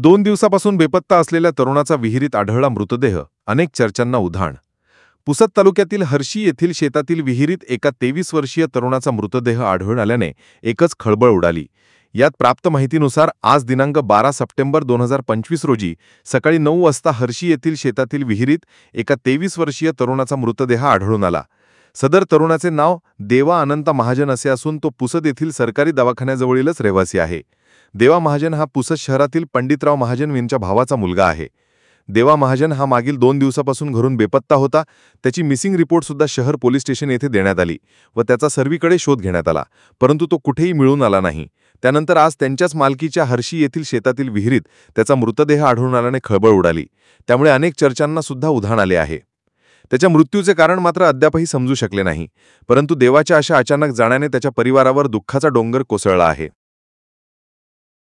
2 दिवसापासून बेपत्ता असलेल्या तरुणाचा विहिरीत आढळला मृतदेह, अनेक चर्चांना उधाण. पुसद तालुक्यातील हर्शी येथील शेतातील विहिरीत एका 23 वर्षीय तरुणाचा मृतदेह आढळून आल्याने एकच खळबळ उडाली. यात प्राप्त माहितीनुसार आज दिनांक 12 सप्टेंबर 2025 रोजी सकाळी 9 वाजता हर्शी येथील शेतातील विहिरीत एका 23 वर्षीय तरुणाचा मृतदेह आढळून आला. सदर तरुणाचे नाव देवा अनंत महाजन असे असून तो पुसद येथील सरकारी दवाखान्याजवळीलच रहिवासी आहे. देवा महाजन हा पुसद शहरातील पंडितराव महाजन यांच्या भावाचा मुलगा आहे. देवा महाजन हा मागील 2 दिवसापासून घरून बेपत्ता होता. त्याची मिसिंग रिपोर्ट सुद्धा शहर पोलीस स्टेशन येथे देण्यात आली व त्याचा सर्वीकडे शोध घेण्यात आला, परंतु तो कुठेही मिळून आला नाही. त्यानंतर आज त्यांच्याच मालकीच्या हर्शी येथील शेतातील विहिरीत त्याचा मृतदेह आढळून आल्याने खळबळ उडाली. त्यामुळे अनेक चर्चांना सुद्धा उधाण आले आहे. त्याच्या मृत्यूचे कारण मात्र अद्यापही समजू शकले नाही, परंतु देवाच्या अशा अचानक जाण्याने त्याच्या परिवारावर दुःखाचा डोंगर कोसळला आहे.